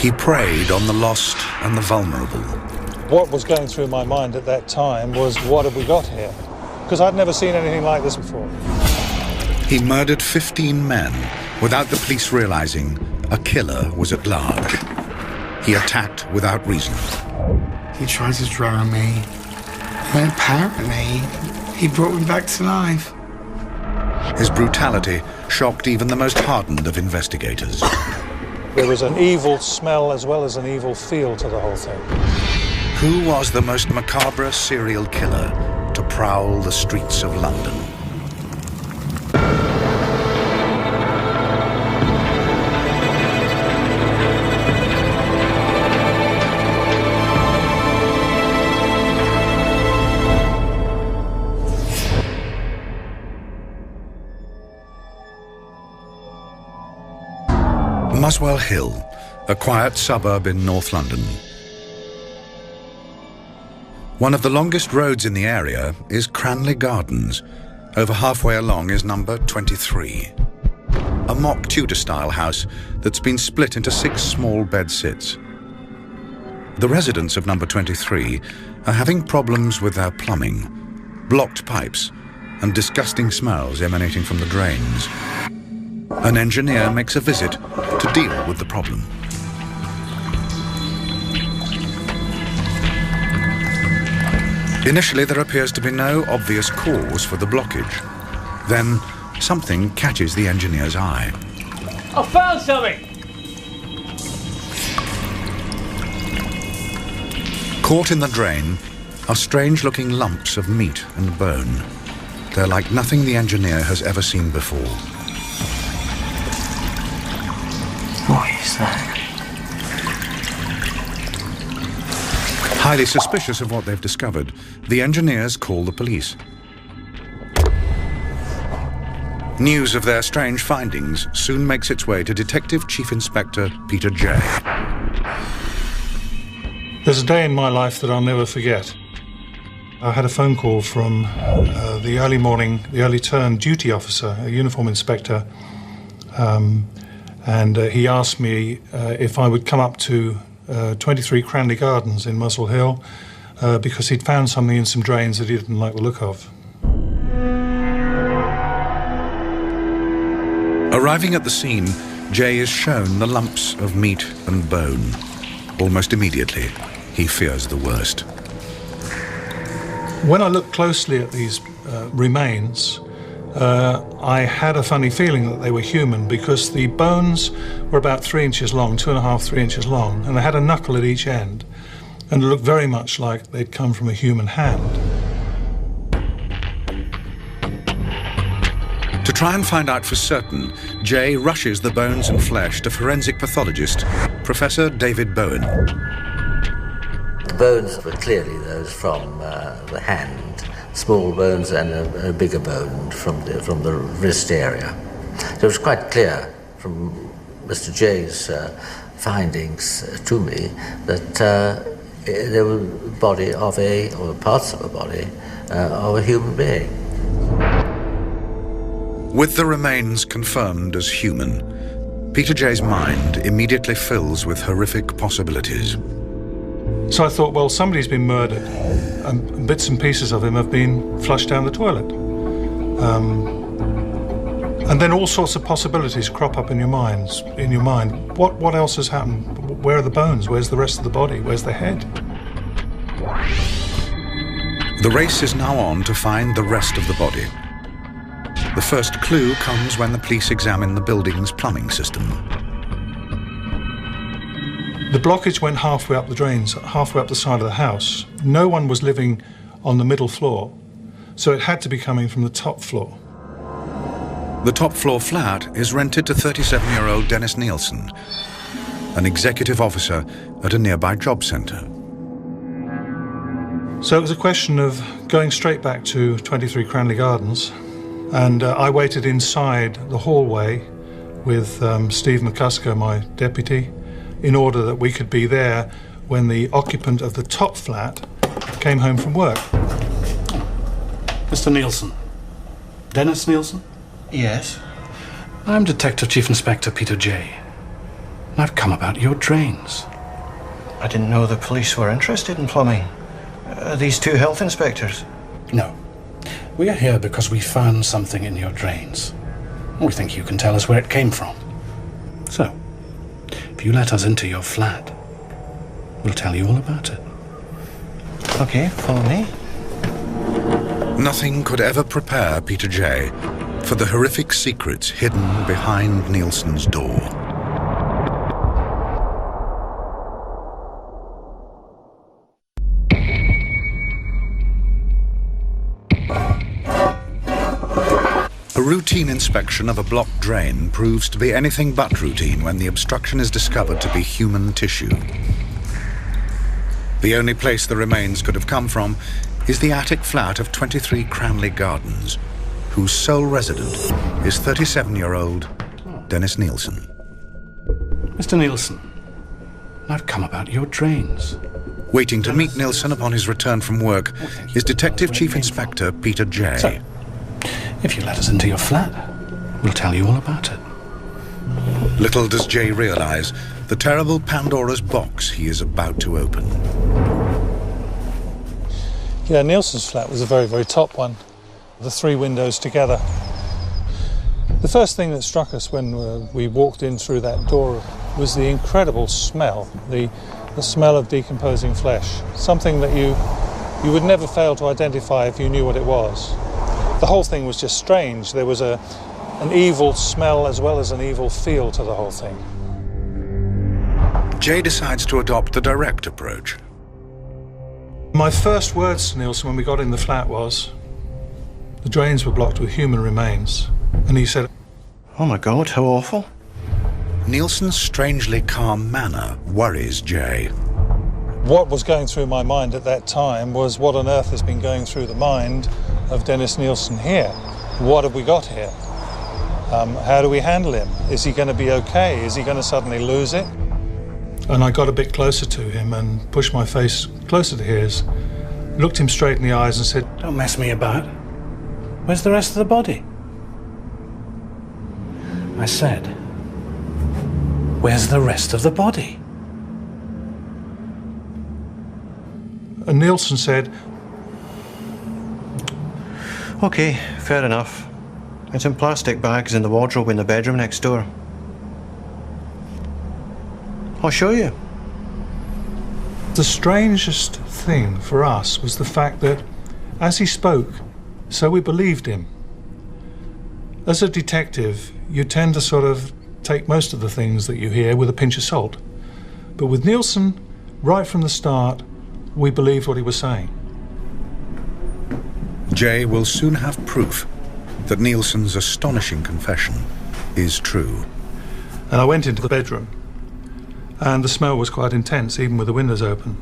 He preyed on the lost and the vulnerable. What was going through my mind at that time was, what have we got here? Because I'd never seen anything like this before. He murdered 15 men without the police realizing a killer was at large. He attacked without reason. He tried to drown me, and apparently he brought me back to life. His brutality shocked even the most hardened of investigators. There was an evil smell as well as an evil feel to the whole thing. Who was the most macabre serial killer to prowl the streets of London? Muswell Hill, a quiet suburb in North London. One of the longest roads in the area is Cranley Gardens. Over halfway along is number 23. A mock Tudor-style house that's been split into 6 small bed-sits. The residents of number 23 are having problems with their plumbing, blocked pipes, and disgusting smells emanating from the drains. An engineer makes a visit to deal with the problem. Initially, there appears to be no obvious cause for the blockage. Then, something catches the engineer's eye. I found something! Caught in the drain are strange-looking lumps of meat and bone. They're like nothing the engineer has ever seen before. What is that? Highly suspicious of what they've discovered, the engineers call the police. News of their strange findings soon makes its way to Detective Chief Inspector Peter J. There's a day in my life that I'll never forget. I had a phone call from the early turn duty officer, a uniform inspector, and he asked me if I would come up to 23 Cranley Gardens in Muswell Hill because he'd found something in some drains that he didn't like the look of. Arriving at the scene, Jay is shown the lumps of meat and bone. Almost immediately, he fears the worst. When I looked closely at these remains, I had a funny feeling that they were human because the bones were about 3 inches long, 2.5, 3 inches long, and they had a knuckle at each end, and it looked very much like they'd come from a human hand. To try and find out for certain, Jay rushes the bones and flesh to forensic pathologist, Professor David Bowen. The bones were clearly those from the hand. Small bones and a bigger bone from the wrist area. So it was quite clear from Mr. J's findings to me that there was the body of or parts of a body of a human being. With the remains confirmed as human, Peter J's mind immediately fills with horrific possibilities. So I thought, well, somebody's been murdered, and bits and pieces of him have been flushed down the toilet. And then all sorts of possibilities crop up in your mind. What else has happened? Where are the bones? Where's the rest of the body? Where's the head? The race is now on to find the rest of the body. The first clue comes when the police examine the building's plumbing system. The blockage went halfway up the drains, halfway up the side of the house. No one was living on the middle floor, so it had to be coming from the top floor. The top floor flat is rented to 37-year-old Dennis Nilsen, an executive officer at a nearby job centre. So it was a question of going straight back to 23 Cranley Gardens, and I waited inside the hallway with Steve McCusker, my deputy, in order that we could be there when the occupant of the top flat came home from work. Mr. Nilsen. Dennis Nilsen? Yes. I'm Detective Chief Inspector Peter J. I've come about your drains. I didn't know the police were interested in plumbing. These two health inspectors? No. We are here because we found something in your drains. We think you can tell us where it came from. So, if you let us into your flat, we'll tell you all about it. Okay, follow me. Nothing could ever prepare Peter J. for the horrific secrets hidden behind Nilsen's door. A routine inspection of a blocked drain proves to be anything but routine when the obstruction is discovered to be human tissue. The only place the remains could have come from is the attic flat of 23 Cranley Gardens, whose sole resident is 37-year-old Dennis Nilsen. Mr. Nilsen, I've come about your drains. Waiting to meet Nilsen upon his return from work is Detective Chief Inspector Peter J. So, if you let us into your flat, we'll tell you all about it. Little does J realize the terrible Pandora's box he is about to open. Yeah, Nilsen's flat was a very, very top one. The three windows together. The first thing that struck us when we walked in through that door was the incredible smell, the smell of decomposing flesh. Something that you would never fail to identify if you knew what it was. The whole thing was just strange. There was an evil smell as well as an evil feel to the whole thing. Jay decides to adopt the direct approach. My first words to Nilsen when we got in the flat was, the drains were blocked with human remains. And he said, Oh my God, how awful. Nilsen's strangely calm manner worries Jay. What was going through my mind at that time was what on earth has been going through the mind of Dennis Nilsen here? What have we got here? How do we handle him? Is he going to be okay? Is he going to suddenly lose it? And I got a bit closer to him and pushed my face closer to his, looked him straight in the eyes and said, Don't mess me about. Where's the rest of the body? I said, where's the rest of the body? And Nilsen said, Okay, fair enough. It's in plastic bags in the wardrobe in the bedroom next door. I'll show you. The strangest thing for us was the fact that as he spoke, so we believed him. As a detective, you tend to sort of take most of the things that you hear with a pinch of salt. But with Nilsen, right from the start, we believed what he was saying. Jay will soon have proof that Nilsen's astonishing confession is true. And I went into the bedroom, and the smell was quite intense, even with the windows open.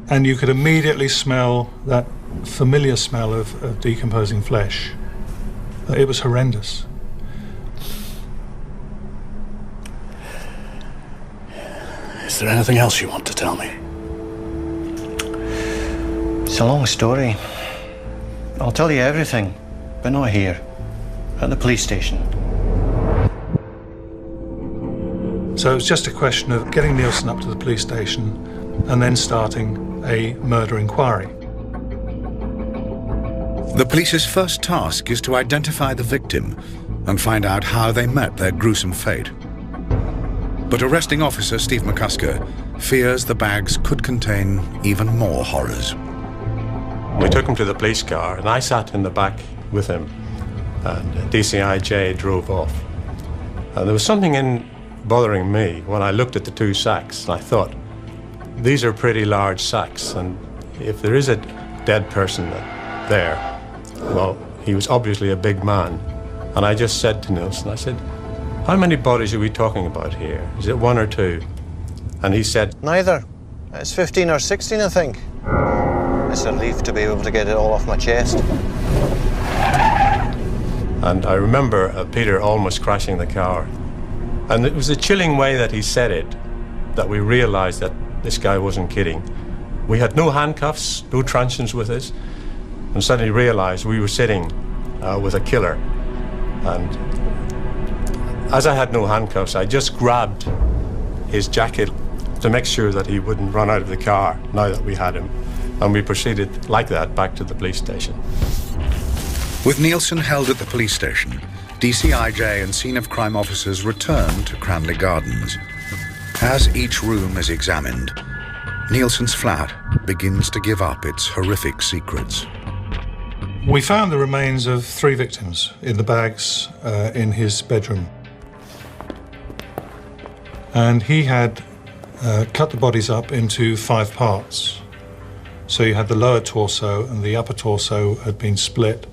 And you could immediately smell that familiar smell of decomposing flesh. It was horrendous. Is there anything else you want to tell me? It's a long story. I'll tell you everything, but not here, at the police station. So it's just a question of getting Nilsen up to the police station and then starting a murder inquiry. The police's first task is to identify the victim and find out how they met their gruesome fate. But arresting officer Steve McCusker fears the bags could contain even more horrors. We took him to the police car, and I sat in the back with him, and DCI J drove off. And there was something bothering me when I looked at the two sacks, and I thought, these are pretty large sacks, and if there is a dead person there, well, he was obviously a big man. And I just said to Nilsen, I said, how many bodies are we talking about here? Is it one or two? And he said, Neither. It's 15 or 16, I think. It's a relief to be able to get it all off my chest. And I remember Peter almost crashing the car. And it was the chilling way that he said it that we realized that this guy wasn't kidding. We had no handcuffs, no truncheons with us. and suddenly realized we were sitting with a killer. And as I had no handcuffs, I just grabbed his jacket to make sure that he wouldn't run out of the car now that we had him. And we proceeded like that back to the police station. With Nilsen held at the police station, DCIJ and scene of crime officers return to Cranley Gardens. As each room is examined, Nilsen's flat begins to give up its horrific secrets. We found the remains of 3 victims in the bags in his bedroom. And he had cut the bodies up into 5 parts. So you had the lower torso, and the upper torso had been split,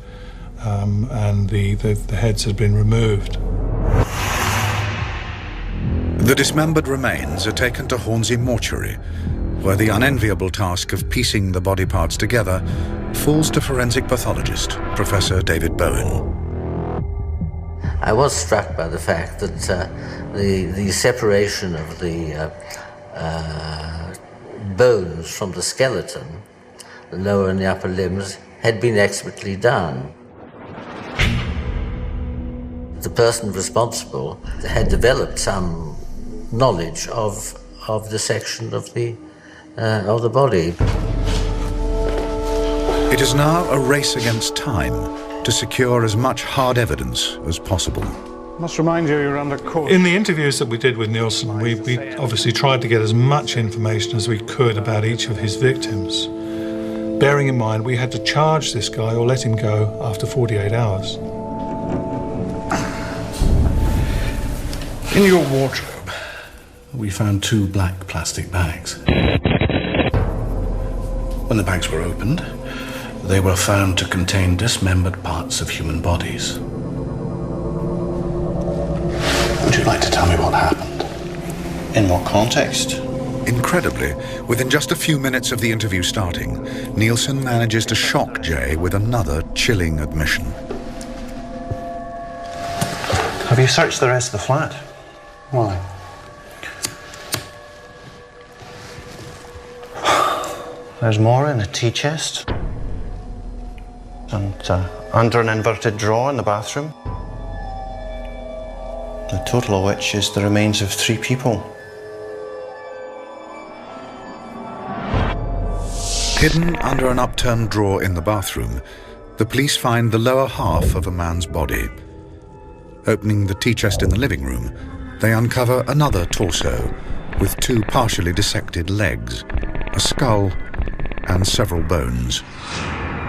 and the heads had been removed. The dismembered remains are taken to Hornsey Mortuary, where the unenviable task of piecing the body parts together falls to forensic pathologist Professor David Bowen. I was struck by the fact that the separation of the bones from the skeleton, the lower and the upper limbs, had been expertly done. The person responsible had developed some knowledge of dissection of the body. It is now a race against time to secure as much hard evidence as possible. Must remind you, you're under court. In the interviews that we did with Nilsen, we obviously tried to get as much information as we could about each of his victims. Bearing in mind, we had to charge this guy or let him go after 48 hours. In your wardrobe, we found 2 black plastic bags. When the bags were opened, they were found to contain dismembered parts of human bodies. Would you like to tell me what happened? In what context? Incredibly, within just a few minutes of the interview starting, Nilsen manages to shock Jay with another chilling admission. Have you searched the rest of the flat? Why? There's more in the tea chest. And under an inverted drawer in the bathroom. The total of which is the remains of 3 people. Hidden under an upturned drawer in the bathroom, the police find the lower half of a man's body. Opening the tea chest in the living room, they uncover another torso with 2 partially dissected legs, a skull, and several bones.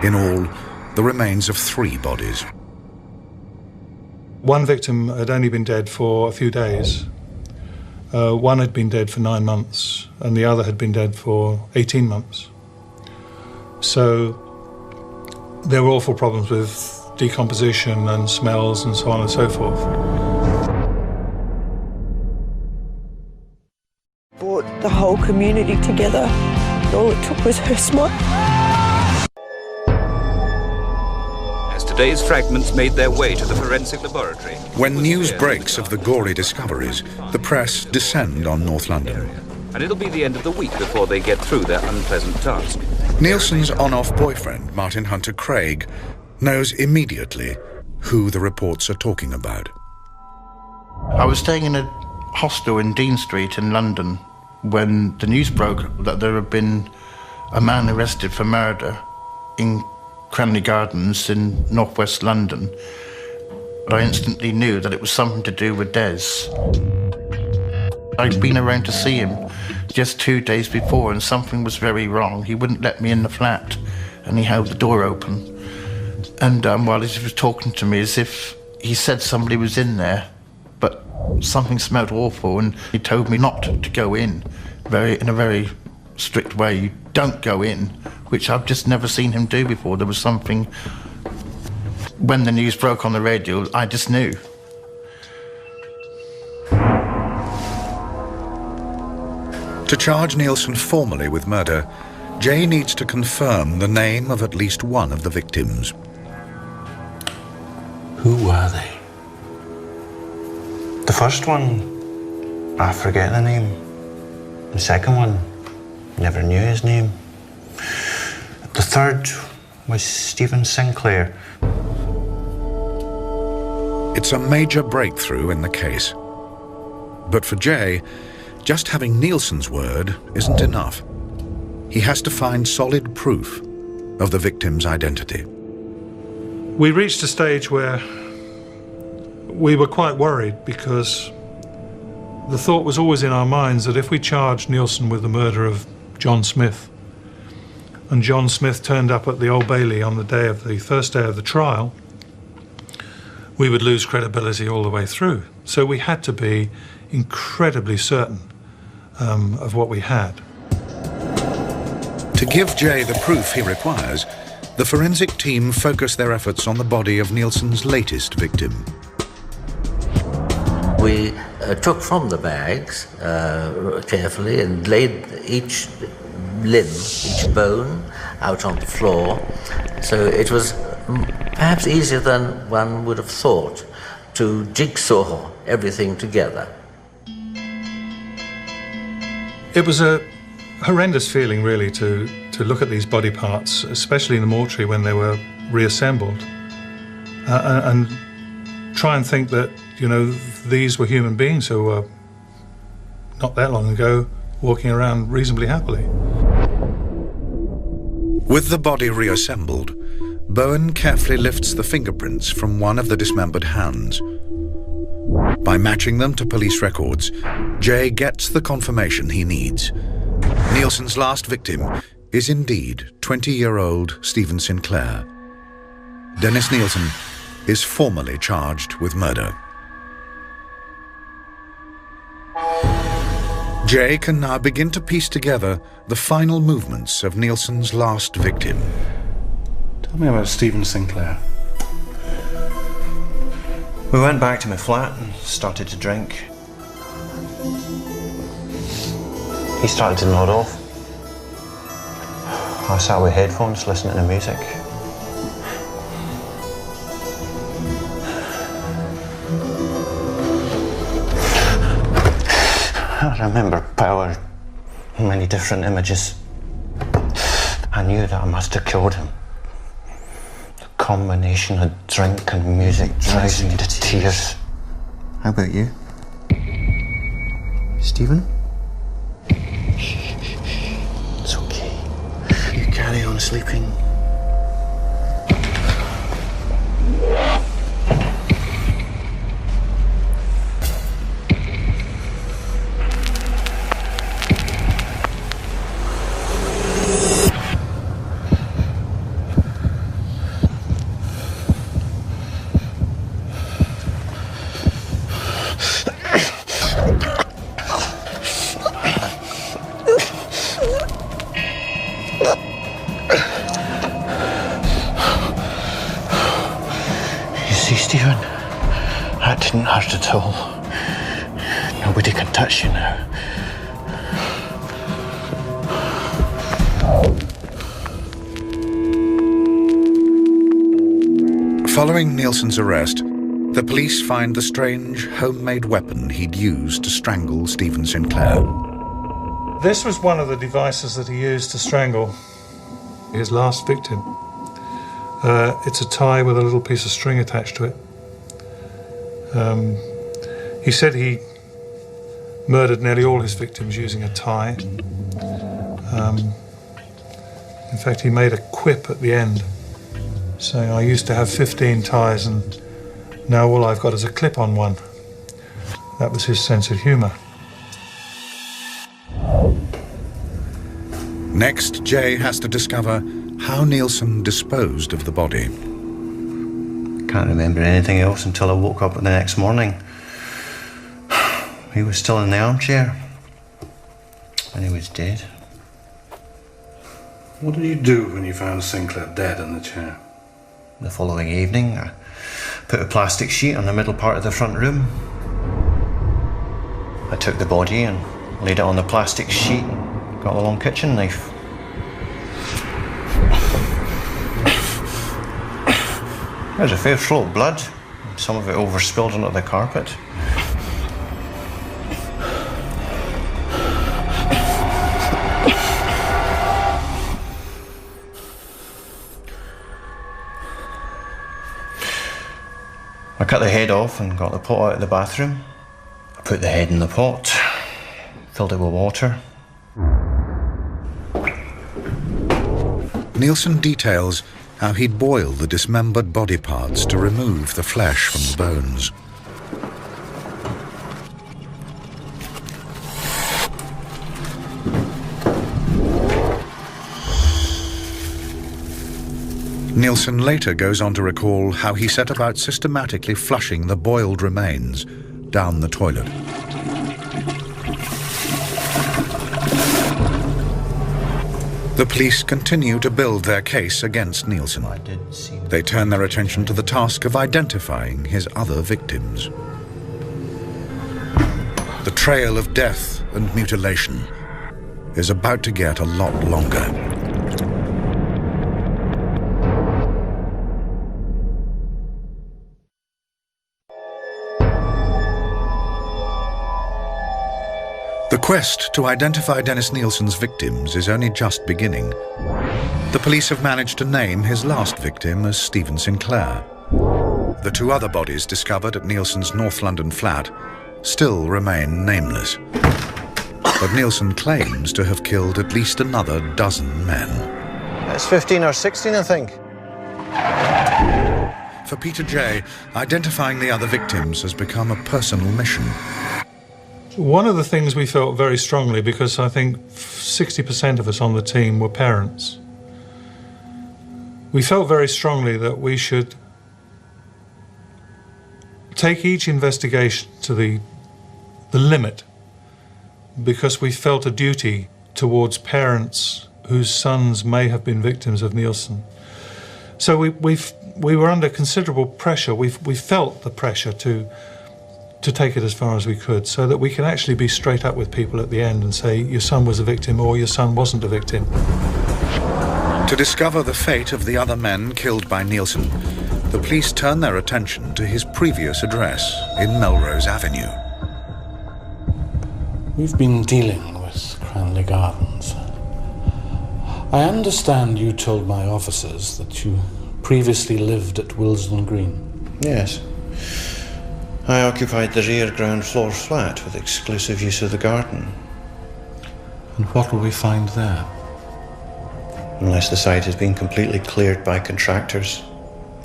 In all, the remains of 3 bodies. One victim had only been dead for a few days. One had been dead for 9 months, and the other had been dead for 18 months. So there were awful problems with decomposition and smells and so on and so forth. Brought the whole community together. All it took was her smile. As today's fragments made their way to the forensic laboratory. When news breaks of the gory discoveries, the press descend on North London. And it'll be the end of the week before they get through their unpleasant task. Nilsen's on-off boyfriend, Martin Hunter Craig, knows immediately who the reports are talking about. I was staying in a hostel in Dean Street in London when the news broke that there had been a man arrested for murder in Cranley Gardens in northwest London. I instantly knew that it was something to do with Des. I'd been around to see him just 2 days before, and something was very wrong. He wouldn't let me in the flat, and he held the door open. And while he was talking to me, as if he said somebody was in there, but something smelled awful, and he told me not to go in, in a very strict way. You don't go in, which I've just never seen him do before. There was something, when the news broke on the radio, I just knew. To charge Nilsen formally with murder, Jay needs to confirm the name of at least one of the victims. Who were they? The first one, I forget the name. The second one, never knew his name. The third, was Stephen Sinclair. It's a major breakthrough in the case. But for Jay, just having Nilsen's word isn't enough. He has to find solid proof of the victim's identity. We reached a stage where we were quite worried because the thought was always in our minds that if we charged Nilsen with the murder of John Smith, and John Smith turned up at the Old Bailey on the first day of the trial, we would lose credibility all the way through. So we had to be incredibly certain of what we had. To give Jay the proof he requires, the forensic team focus their efforts on the body of Nilsen's latest victim. We took from the bags carefully and laid each limb, each bone out on the floor. So it was perhaps easier than one would have thought to jigsaw everything together. It was a horrendous feeling, really, to look at these body parts, especially in the mortuary when they were reassembled, and try and think that, you know, these were human beings who were not that long ago walking around reasonably happily. With the body reassembled, Bowen carefully lifts the fingerprints from one of the dismembered hands. By matching them to police records, Jay gets the confirmation he needs. Nilsen's last victim is indeed 20-year-old Stephen Sinclair. Dennis Nilsen is formally charged with murder. Jay can now begin to piece together the final movements of Nilsen's last victim. Tell me about Stephen Sinclair. We went back to my flat and started to drink. He started to nod off. I sat with headphones listening to music. I remember power, many different images. I knew that I must have killed him. The combination of drink and music drives me to tears. How about you? Stephen? It's okay. You carry on sleeping. Stephen, that didn't hurt at all. Nobody can touch you now. Following Nilsen's arrest, the police find the strange homemade weapon he'd used to strangle Stephen Sinclair. This was one of the devices that he used to strangle his last victim. It's a tie with a little piece of string attached to it. He said he murdered nearly all his victims using a tie. In fact, he made a quip at the end, saying, I used to have 15 ties and now all I've got is a clip on one. That was his sense of humour. Next, Jay has to discover how Nilsen disposed of the body. Can't remember anything else until I woke up the next morning. He was still in the armchair, and he was dead. What did you do when you found Sinclair dead in the chair? The following evening, I put a plastic sheet on the middle part of the front room. I took the body and laid it on the plastic sheet and got a long kitchen knife. There's a fair flow of blood, some of it overspilled onto the carpet. cut the head off and got the pot out of the bathroom. I put the head in the pot, filled it with water. Nilsen details how he'd boil the dismembered body parts to remove the flesh from the bones. Nilsen later goes on to recall how he set about systematically flushing the boiled remains down the toilet. The police continue to build their case against Nilsen. They turn their attention to the task of identifying his other victims. The trail of death and mutilation is about to get a lot longer. The quest to identify Dennis Nilsen's victims is only just beginning. The police have managed to name his last victim as Stephen Sinclair. The two other bodies discovered at Nilsen's North London flat still remain nameless. But Nilsen claims to have killed at least another dozen men. It's 15 or 16, I think. For Peter J., identifying the other victims has become a personal mission. One of the things we felt very strongly, because I think 60% of us on the team were parents, we felt very strongly that we should take each investigation to the limit, because we felt a duty towards parents whose sons may have been victims of Nilsen. So we were under considerable pressure. We felt the pressure to take it as far as we could, so that we can actually be straight up with people at the end and say, your son was a victim or your son wasn't a victim. To discover the fate of the other men killed by Nilsen, the police turn their attention to his previous address in Melrose Avenue. We've been dealing with Cranley Gardens. I understand you told my officers that you previously lived at Willesden Green. Yes. I occupied the rear ground floor flat with exclusive use of the garden. And what will we find there? Unless the site has been completely cleared by contractors,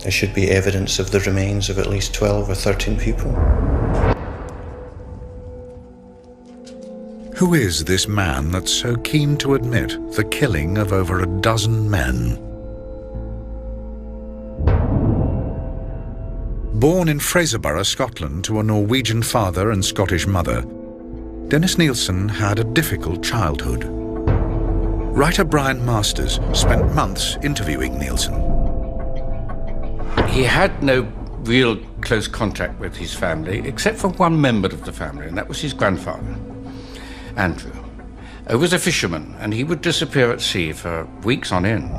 there should be evidence of the remains of at least 12 or 13 people. Who is this man that's so keen to admit the killing of over a dozen men? Born in Fraserburgh, Scotland, to a Norwegian father and Scottish mother, Dennis Nilsen had a difficult childhood. Writer Brian Masters spent months interviewing Nilsen. He had no real close contact with his family, except for one member of the family, and that was his grandfather, Andrew, who was a fisherman, and he would disappear at sea for weeks on end.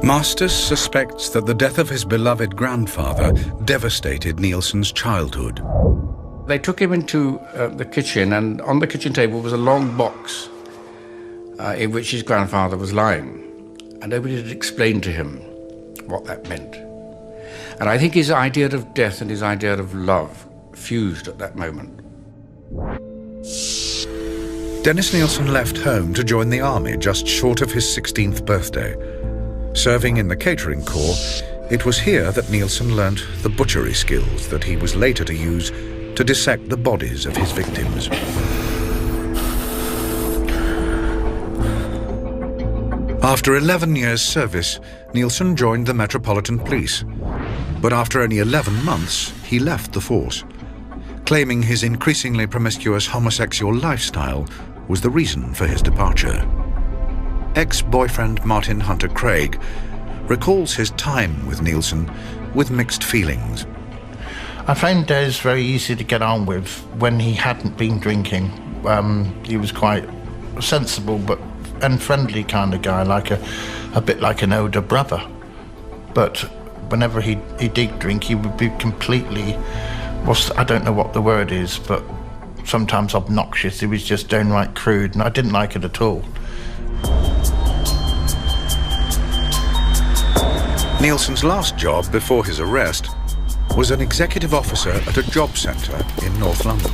Masters suspects that the death of his beloved grandfather devastated Nilsen's childhood. They took him into the kitchen, and on the kitchen table was a long box in which his grandfather was lying, and nobody had explained to him what that meant. And I think his idea of death and his idea of love fused at that moment. Dennis Nilsen left home to join the army just short of his 16th birthday. Serving in the catering corps, it was here that Nilsen learnt the butchery skills that he was later to use to dissect the bodies of his victims. After 11 years' service, Nilsen joined the Metropolitan Police. But after only 11 months, he left the force, claiming his increasingly promiscuous homosexual lifestyle was the reason for his departure. Ex-boyfriend Martin Hunter Craig recalls his time with Nilsen with mixed feelings. I found Des very easy to get on with when he hadn't been drinking. He was quite sensible and friendly kind of guy, like a bit like an older brother. But whenever he did drink, he would be completely, I don't know what the word is, but sometimes obnoxious. He was just downright crude, and I didn't like it at all. Nilsen's last job before his arrest was an executive officer at a job centre in North London.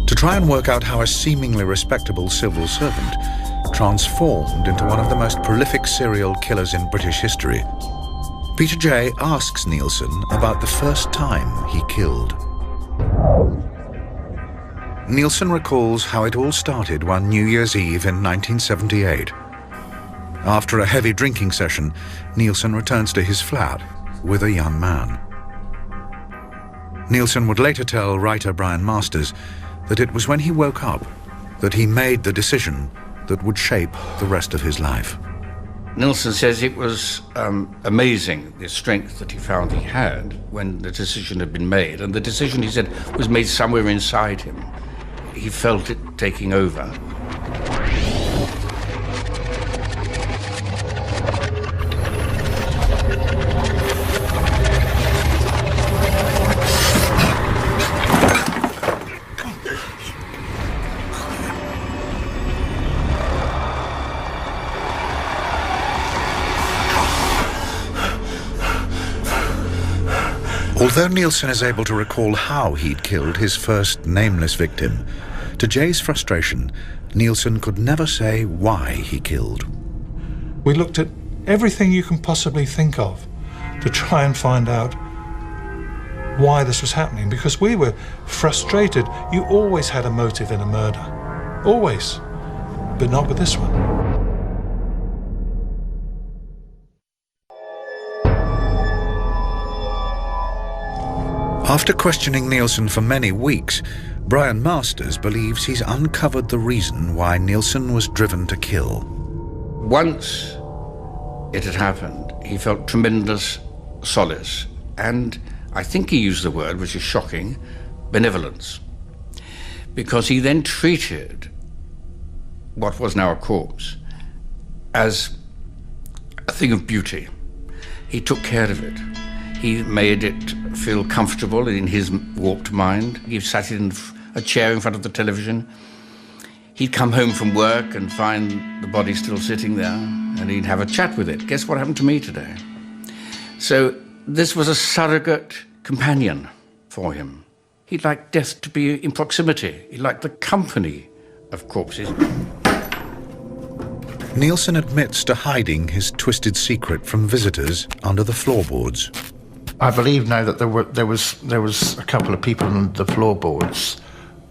To try and work out how a seemingly respectable civil servant transformed into one of the most prolific serial killers in British history, Peter J. asks Nilsen about the first time he killed. Nilsen recalls how it all started one New Year's Eve in 1978. After a heavy drinking session, Nilsen returns to his flat with a young man. Nilsen would later tell writer Brian Masters that it was when he woke up that he made the decision that would shape the rest of his life. Nilsen says it was amazing, the strength that he found he had when the decision had been made. And the decision, he said, was made somewhere inside him. He felt it taking over. Although Nilsen is able to recall how he'd killed his first nameless victim, to Jay's frustration, Nilsen could never say why he killed. We looked at everything you can possibly think of to try and find out why this was happening, because we were frustrated. You always had a motive in a murder, always, but not with this one. After questioning Nilsen for many weeks, Brian Masters believes he's uncovered the reason why Nilsen was driven to kill. Once it had happened, he felt tremendous solace, and I think he used the word, which is shocking, benevolence, because he then treated what was now a corpse as a thing of beauty. He took care of it. He made it feel comfortable in his warped mind. He sat in a chair in front of the television. He'd come home from work and find the body still sitting there, and he'd have a chat with it. Guess what happened to me today? So this was a surrogate companion for him. He liked death to be in proximity. He liked the company of corpses. Nilsen admits to hiding his twisted secret from visitors under the floorboards. I believe now that there was a couple of people on the floorboards,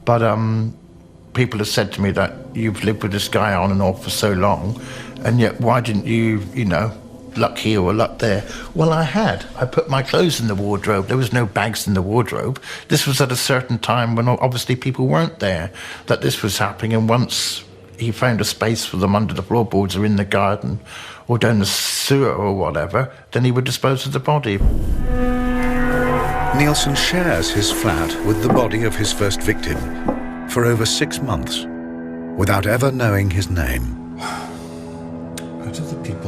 but people have said to me that you've lived with this guy on and off for so long, and yet why didn't you luck here or luck there? Well, I had. I put my clothes in the wardrobe. There was no bags in the wardrobe. This was at a certain time when obviously people weren't there that this was happening, and once he found a space for them under the floorboards or in the garden or down the sewer or whatever, then he would dispose of the body. Nilsen shares his flat with the body of his first victim for over 6 months without ever knowing his name.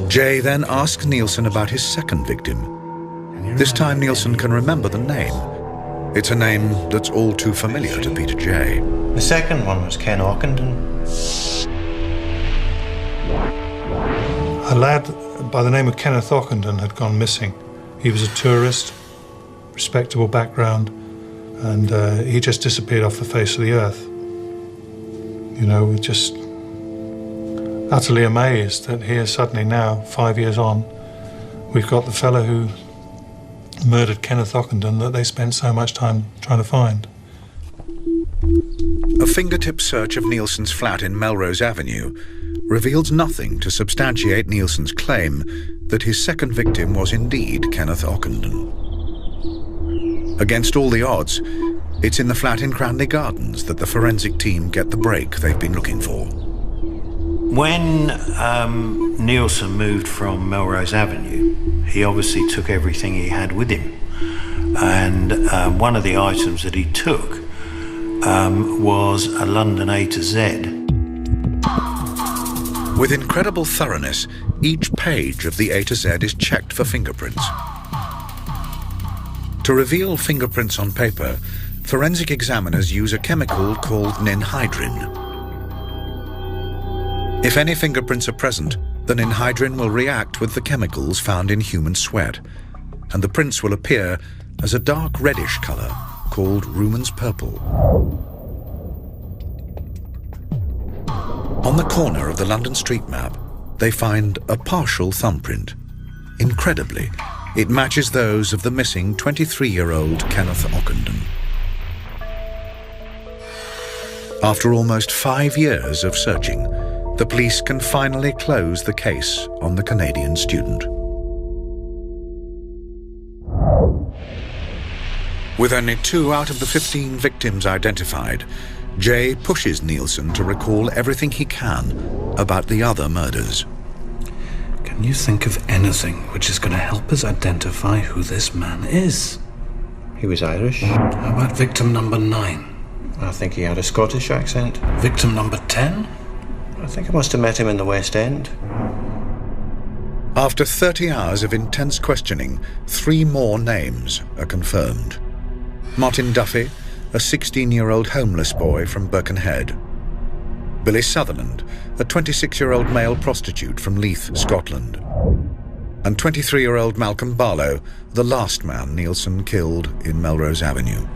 Jay then asks Nilsen about his second victim. This time Nilsen can remember the name. It's a name that's all too familiar to Peter J. The second one was Ken Ockenden. A lad by the name of Kenneth Ockenden had gone missing. He was a tourist, respectable background, and he just disappeared off the face of the earth. You know, we're just utterly amazed that here suddenly now, 5 years on, we've got the fellow who murdered Kenneth Ockenden that they spent so much time trying to find. A fingertip search of Nilsen's flat in Melrose Avenue reveals nothing to substantiate Nilsen's claim that his second victim was indeed Kenneth Ockenden. Against all the odds, it's in the flat in Cranley Gardens that the forensic team get the break they've been looking for. When Nilsen moved from Melrose Avenue, he obviously took everything he had with him. And one of the items that he took was a London A to Z. With incredible thoroughness, each page of the A to Z is checked for fingerprints. To reveal fingerprints on paper, forensic examiners use a chemical called ninhydrin. If any fingerprints are present, the ninhydrin will react with the chemicals found in human sweat, and the prints will appear as a dark reddish colour called Rumen's purple. On the corner of the London street map, they find a partial thumbprint. Incredibly, it matches those of the missing 23-year-old Kenneth Ockenden. After almost 5 years of searching, the police can finally close the case on the Canadian student. With only 2 out of the 15 victims identified, Jay pushes Nilsen to recall everything he can about the other murders. Can you think of anything which is going to help us identify who this man is? He was Irish. How about victim number 9? I think he had a Scottish accent. Victim number 10? I think I must have met him in the West End. After 30 hours of intense questioning, 3 more names are confirmed. Martin Duffy, a 16-year-old homeless boy from Birkenhead. Billy Sutherland, a 26-year-old male prostitute from Leith, Scotland. And 23-year-old Malcolm Barlow, the last man Nilsen killed in Melrose Avenue.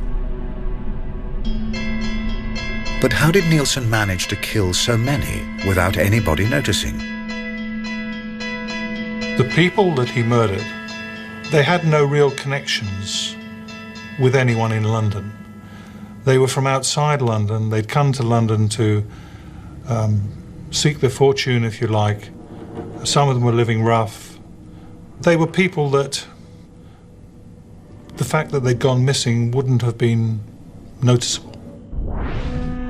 But how did Nilsen manage to kill so many without anybody noticing? The people that he murdered, they had no real connections with anyone in London. They were from outside London. They'd come to London to seek their fortune, if you like. Some of them were living rough. They were people that the fact that they'd gone missing wouldn't have been noticeable.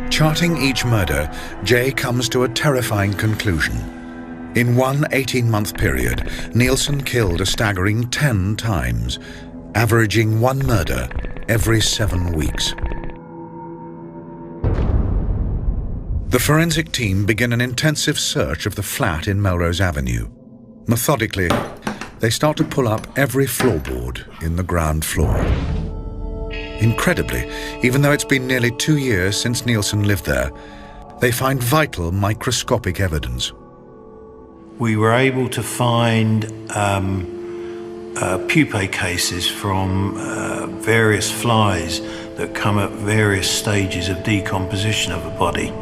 Charting each murder, Jay comes to a terrifying conclusion. In one 18-month period, Nilsen killed a staggering 10 times, averaging 1 murder every 7 weeks. The forensic team begin an intensive search of the flat in Melrose Avenue. Methodically, they start to pull up every floorboard in the ground floor. Incredibly, even though it's been nearly 2 years since Nilsen lived there, they find vital microscopic evidence. We were able to find pupae cases from various flies that come at various stages of decomposition of a body.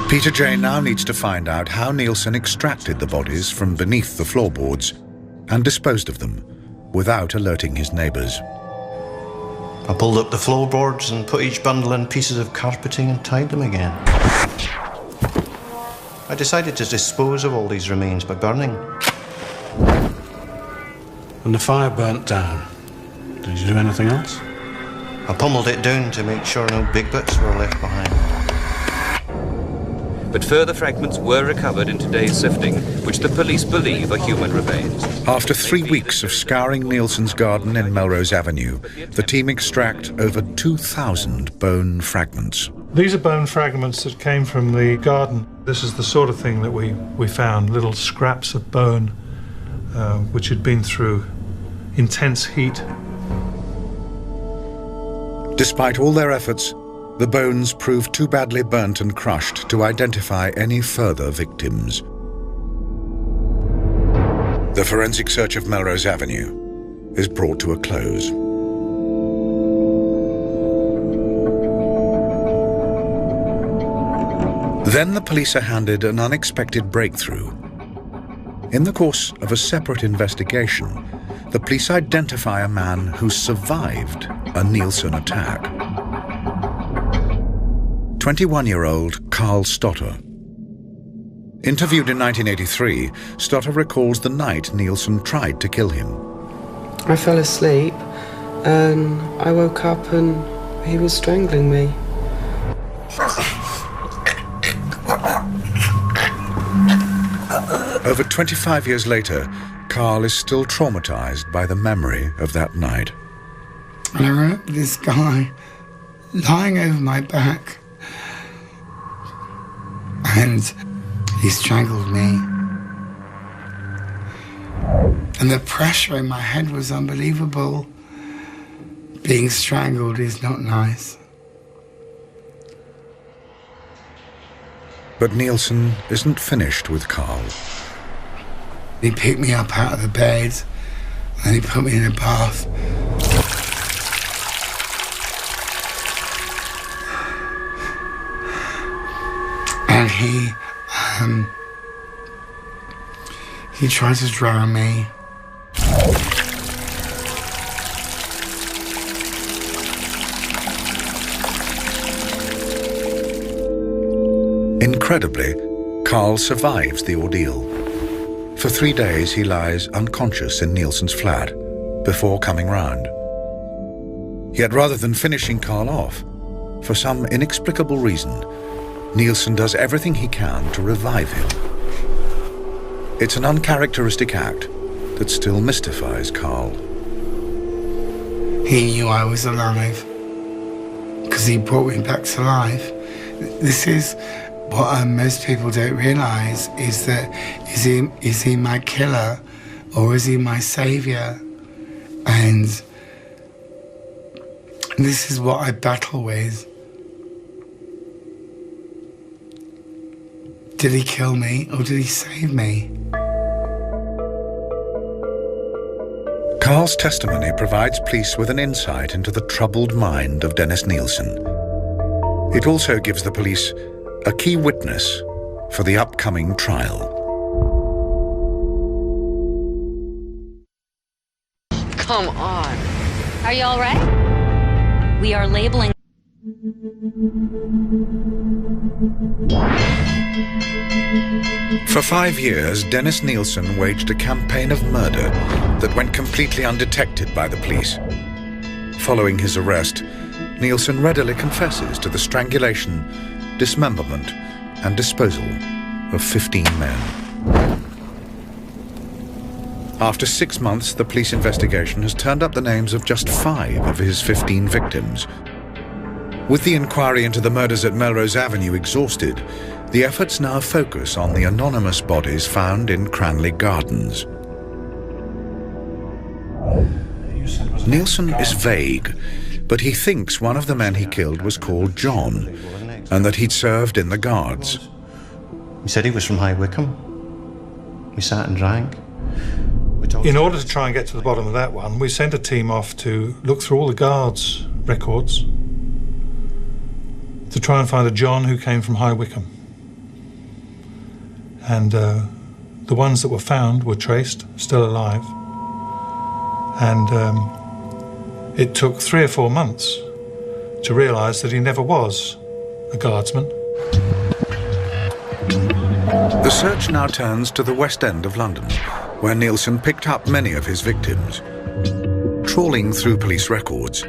Peter Jay now needs to find out how Nilsen extracted the bodies from beneath the floorboards and disposed of them without alerting his neighbours. I pulled up the floorboards and put each bundle in pieces of carpeting and tied them again. I decided to dispose of all these remains by burning. When the fire burnt down, did you do anything else? I pummeled it down to make sure no big bits were left behind. But further fragments were recovered in today's sifting, which the police believe are human remains. After 3 weeks of scouring Nilsen's garden in Melrose Avenue, the team extract over 2,000 bone fragments. These are bone fragments that came from the garden. This is the sort of thing that we found, little scraps of bone which had been through intense heat. Despite all their efforts, the bones proved too badly burnt and crushed to identify any further victims. The forensic search of Melrose Avenue is brought to a close. Then the police are handed an unexpected breakthrough. In the course of a separate investigation, the police identify a man who survived a Nilsen attack. 21-year-old Carl Stotter. Interviewed in 1983, Stotter recalls the night Nilsen tried to kill him. I fell asleep and I woke up and he was strangling me. Over 25 years later, Carl is still traumatized by the memory of that night. And I remember this guy lying over my back and he strangled me. And the pressure in my head was unbelievable. Being strangled is not nice. But Nilsen isn't finished with Carl. He picked me up out of the bed and he put me in a bath. And he tried to drown me. Incredibly, Carl survives the ordeal. For 3 days he lies unconscious in Nilsen's flat before coming round. Yet rather than finishing Carl off, for some inexplicable reason, Nilsen does everything he can to revive him. It's an uncharacteristic act that still mystifies Carl. He knew I was alive because he brought me back to life. This is what most people don't realise, is that is he my killer or is he my saviour? And this is what I battle with. Did he kill me or did he save me? Carl's testimony provides police with an insight into the troubled mind of Dennis Nilsen. It also gives the police a key witness for the upcoming trial. Come on. Are you all right? We are labeling. For 5 years, Dennis Nilsen waged a campaign of murder that went completely undetected by the police. Following his arrest, Nilsen readily confesses to the strangulation, dismemberment, and disposal of 15 men. After 6 months, the police investigation has turned up the names of just 5 of his 15 victims. With the inquiry into the murders at Melrose Avenue exhausted, the efforts now focus on the anonymous bodies found in Cranley Gardens. Nilsen is vague, but he thinks one of the men he killed was called John, and that he'd served in the Guards. He said he was from High Wycombe. We sat and drank. In order to try and get to the bottom of that one, we sent a team off to look through all the Guards' records to try and find a John who came from High Wycombe. And the ones that were found were traced, still alive. And it took 3 or 4 months to realise that he never was a Guardsman. The search now turns to the West End of London, where Nilsen picked up many of his victims. Trawling through police records,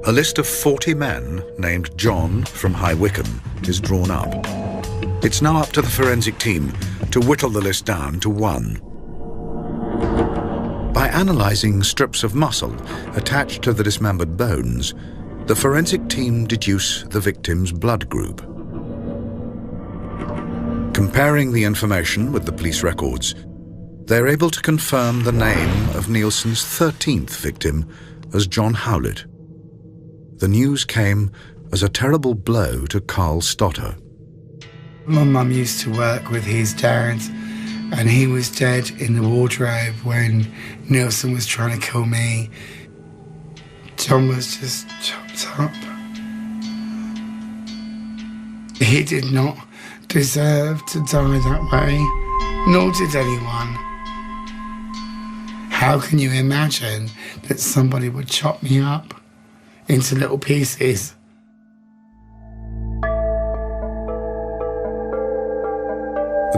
a list of 40 men named John from High Wycombe is drawn up. It's now up to the forensic team to whittle the list down to 1. By analysing strips of muscle attached to the dismembered bones, the forensic team deduce the victim's blood group. Comparing the information with the police records, they're able to confirm the name of Nilsen's 13th victim as John Howlett. The news came as a terrible blow to Carl Stotter. My mum used to work with his dad, and he was dead in the wardrobe when Nilsen was trying to kill me. John was just chopped up. He did not deserve to die that way, nor did anyone. How can you imagine that somebody would chop me up into little pieces?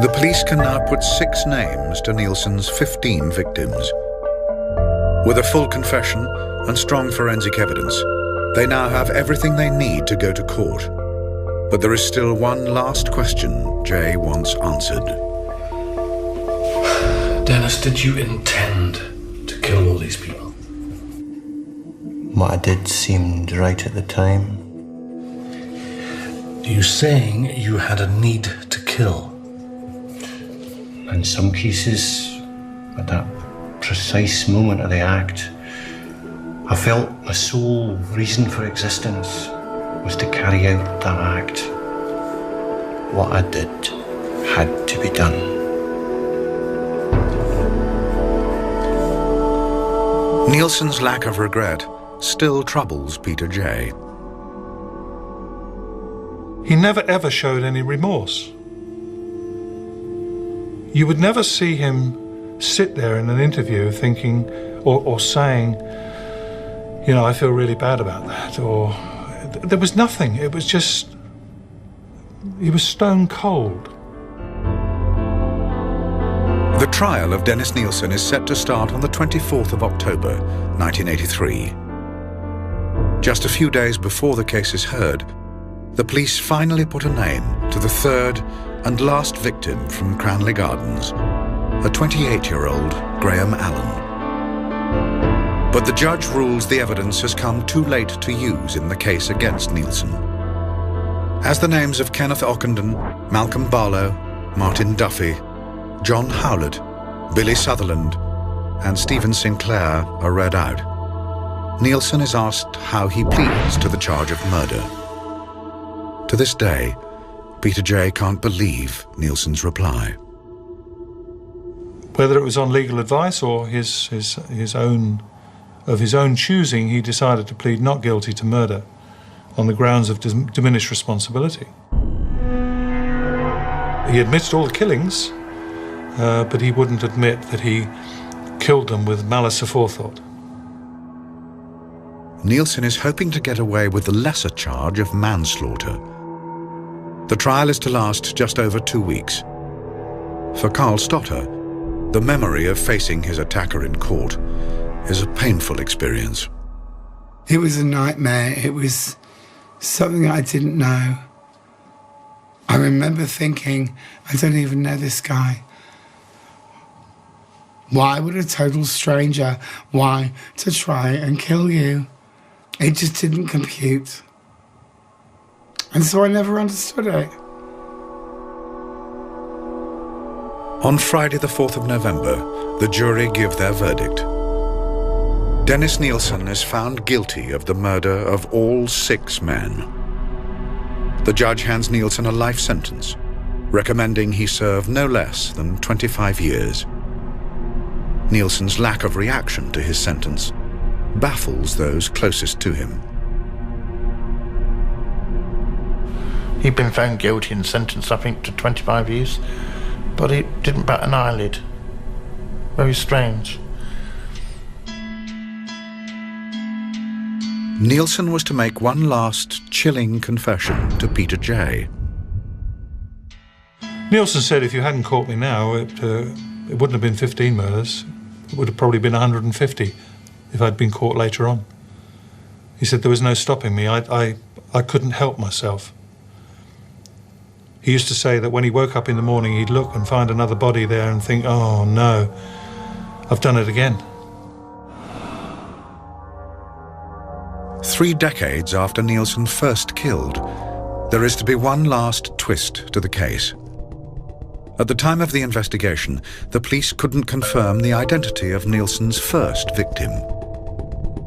The police can now put 6 names to Nilsen's 15 victims. With a full confession and strong forensic evidence, they now have everything they need to go to court. But there is still one last question Jay wants answered. Dennis, did you intend to kill all these people? What I did seemed right at the time. Are you saying you had a need to kill? In some cases, at that precise moment of the act, I felt my sole reason for existence was to carry out that act. What I did had to be done. Nilsen's lack of regret still troubles Peter J. He never ever showed any remorse. You would never see him sit there in an interview thinking or saying, you know, I feel really bad about that, or there was nothing. It was just, he was stone cold. The trial of Dennis Nilsen is set to start on the 24th of October, 1983. Just a few days before the case is heard, the police finally put a name to the third and last victim from Cranley Gardens, a 28-year-old Graham Allen. But the judge rules the evidence has come too late to use in the case against Nilsen. As the names of Kenneth Ockenden, Malcolm Barlow, Martin Duffy, John Howlett, Billy Sutherland, and Stephen Sinclair are read out, Nilsen is asked how he pleads to the charge of murder. To this day, Peter J. can't believe Nilsen's reply. Whether it was on legal advice or his own choosing, he decided to plead not guilty to murder on the grounds of diminished responsibility. He admitted all the killings, but he wouldn't admit that he killed them with malice aforethought. Nilsen is hoping to get away with the lesser charge of manslaughter. The trial is to last just over 2 weeks. For Carl Stotter, the memory of facing his attacker in court is a painful experience. It was a nightmare. It was something I didn't know. I remember thinking, I don't even know this guy. Why would a total stranger want to try and kill you? It just didn't compute. And so I never understood it. On Friday the 4th of November, the jury give their verdict. Dennis Nilsen is found guilty of the murder of all 6 men. The judge hands Nilsen a life sentence, recommending he serve no less than 25 years. Nilsen's lack of reaction to his sentence baffles those closest to him. He'd been found guilty and sentenced, I think, to 25 years, but he didn't bat an eyelid. Very strange. Nilsen was to make one last chilling confession to Peter J. Nilsen said if you hadn't caught me now, it wouldn't have been 15 murders. It would have probably been 150 if I'd been caught later on. He said there was no stopping me. I couldn't help myself. He used to say that when he woke up in the morning, he'd look and find another body there and think, oh no, I've done it again. 3 decades after Nilsen first killed, there is to be one last twist to the case. At the time of the investigation, the police couldn't confirm the identity of Nilsen's first victim.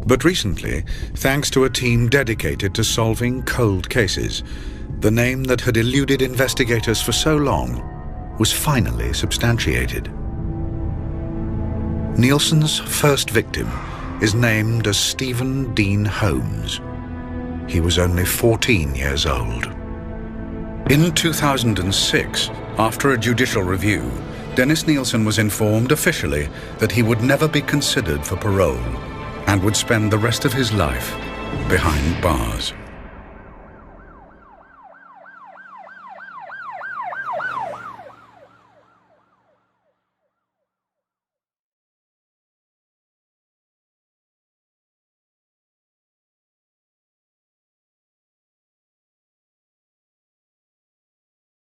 But recently, thanks to a team dedicated to solving cold cases, the name that had eluded investigators for so long was finally substantiated. Nilsen's first victim is named as Stephen Dean Holmes. He was only 14 years old. In 2006, after a judicial review, Dennis Nilsen was informed officially that he would never be considered for parole and would spend the rest of his life behind bars.